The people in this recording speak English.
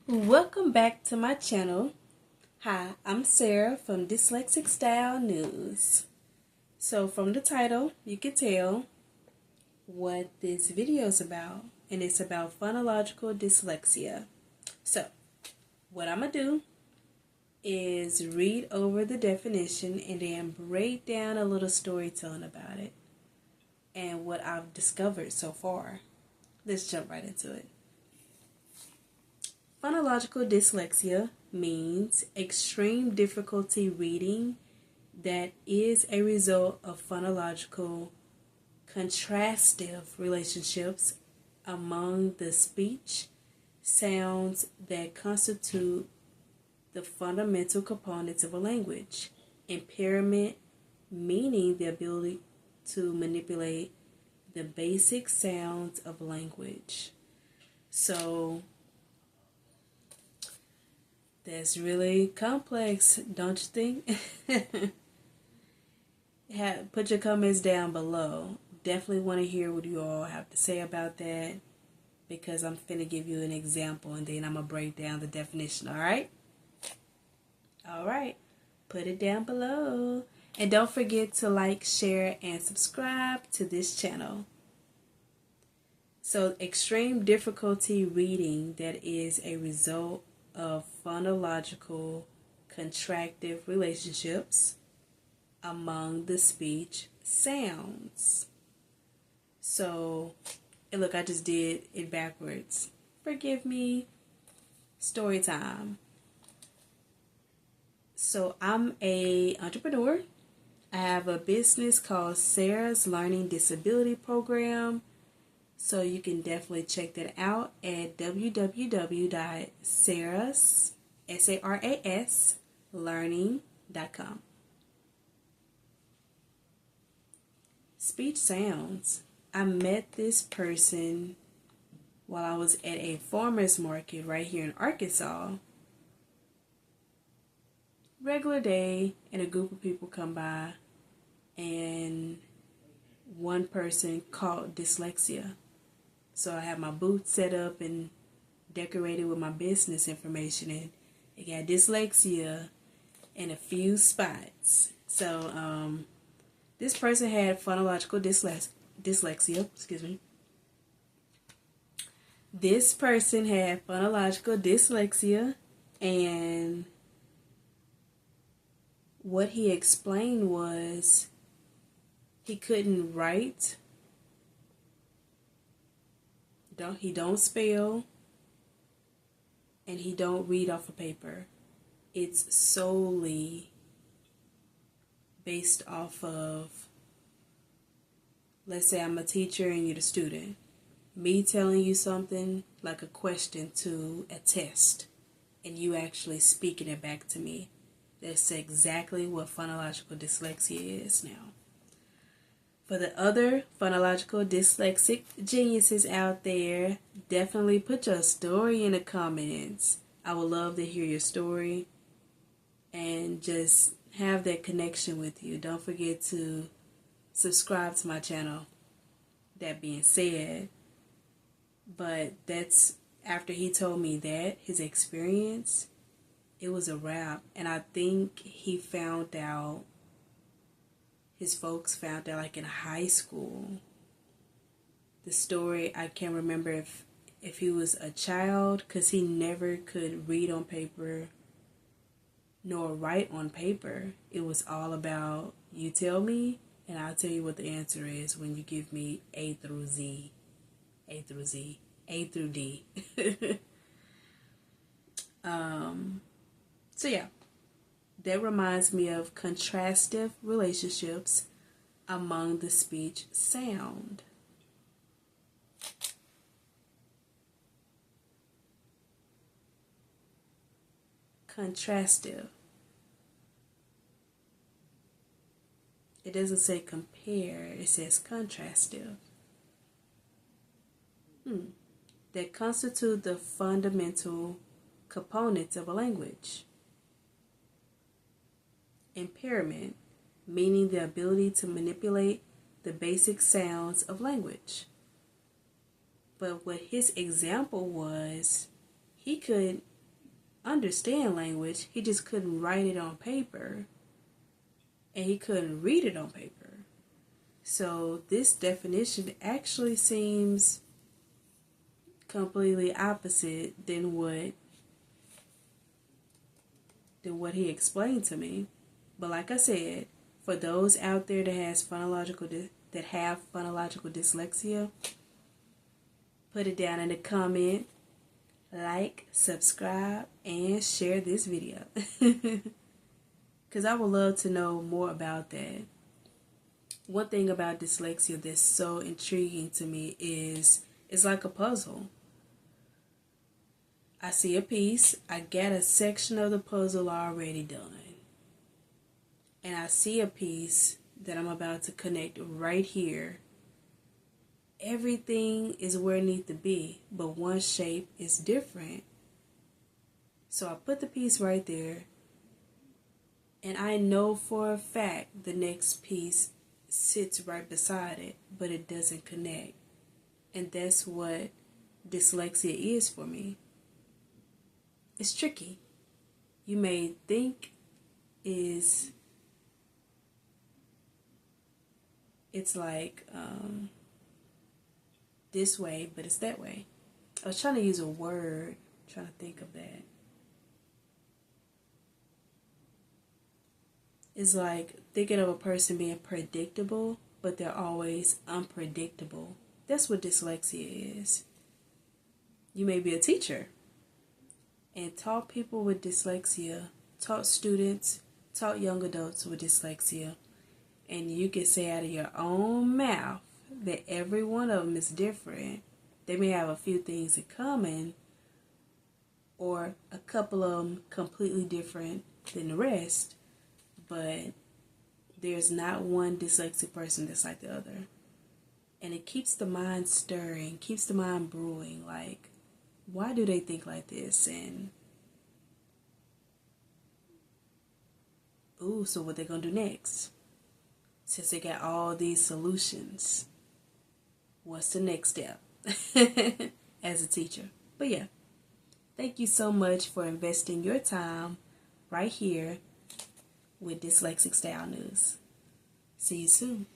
Welcome back to my channel. Hi, I'm Sarah from DyslexicStyleNews. So from the title, you can tell what this video is about, and it's about phonological dyslexia. So what I'm going to do is read over the definition and then break down a little storytelling about it and what I've discovered so far. Let's jump right into it. Phonological dyslexia means extreme difficulty reading that is a result of phonological contrastive relationships among the speech sounds that constitute the fundamental components of a language. Impairment, meaning the ability to manipulate the basic sounds of language. So that's really complex, don't you think? Put your comments down below. Definitely want to hear what you all have to say about that, because I'm finna give you an example and then I'm going to break down the definition, alright? Alright, put it down below. And don't forget to like, share, and subscribe to this channel. So, extreme difficulty reading that is a result of phonological contractive relationships among the speech sounds. So, and look, I just did it backwards. Forgive me. Story time. So, I'm a entrepreneur. I have a business called Sarah's Learning Disability Program. So you can definitely check that out at www.saraslearning.com. Speech sounds. I met this person while I was at a farmer's market right here in Arkansas. Regular day, and a group of people come by, and one person called dyslexia. So I have my booth set up and decorated with my business information, and it got dyslexia in a few spots. So this person had phonological dyslexia. Excuse me. This person had phonological dyslexia, and what he explained was he couldn't write. He don't spell, and he don't read off of paper. It's solely based off of, let's say I'm a teacher and you're the student. Me telling you something like a question to a test, and you actually speaking it back to me. That's exactly what phonological dyslexia is now. For the other phonological dyslexic geniuses out there, definitely put your story in the comments. I would love to hear your story and just have that connection with you. Don't forget to subscribe to my channel. That being said, but that's after he told me that, his experience, it was a wrap. And I think he found out, his folks found out like in high school. The story, I can't remember if he was a child, because he never could read on paper nor write on paper. It was all about, you tell me and I'll tell you what the answer is when you give me A through Z, A through Z, A through D. So yeah. That reminds me of contrastive relationships among the speech sound. Contrastive. It doesn't say compare, it says contrastive. That constitute the fundamental components of a language. Impairment, meaning the ability to manipulate the basic sounds of language. But what his example was, he could understand language, he just couldn't write it on paper, and he couldn't read it on paper. So this definition actually seems completely opposite than what he explained to me. But like I said, for those out there that have phonological dyslexia, put it down in the comment, like, subscribe, and share this video. Because I would love to know more about that. One thing about dyslexia that's so intriguing to me is it's like a puzzle. I see a piece, I get a section of the puzzle already done. And I see a piece that I'm about to connect right here. Everything is where it needs to be, but one shape is different. So I put the piece right there, and I know for a fact the next piece sits right beside it, but it doesn't connect. And that's what dyslexia is for me. It's tricky. You may think it's like this way, but it's that way. I was trying to use a word, trying to think of that. It's like thinking of a person being predictable, but they're always unpredictable. That's what dyslexia is. You may be a teacher and taught people with dyslexia, taught students, taught young adults with dyslexia, and you can say out of your own mouth that every one of them is different. They may have a few things in common, or a couple of them completely different than the rest, but there's not one dyslexic person that's like the other. And it keeps the mind stirring, keeps the mind brewing, like, why do they think like this? And ooh, so what they gonna do next? Since they got all these solutions, what's the next step as a teacher? But yeah, thank you so much for investing your time right here with Dyslexic Style News. See you soon.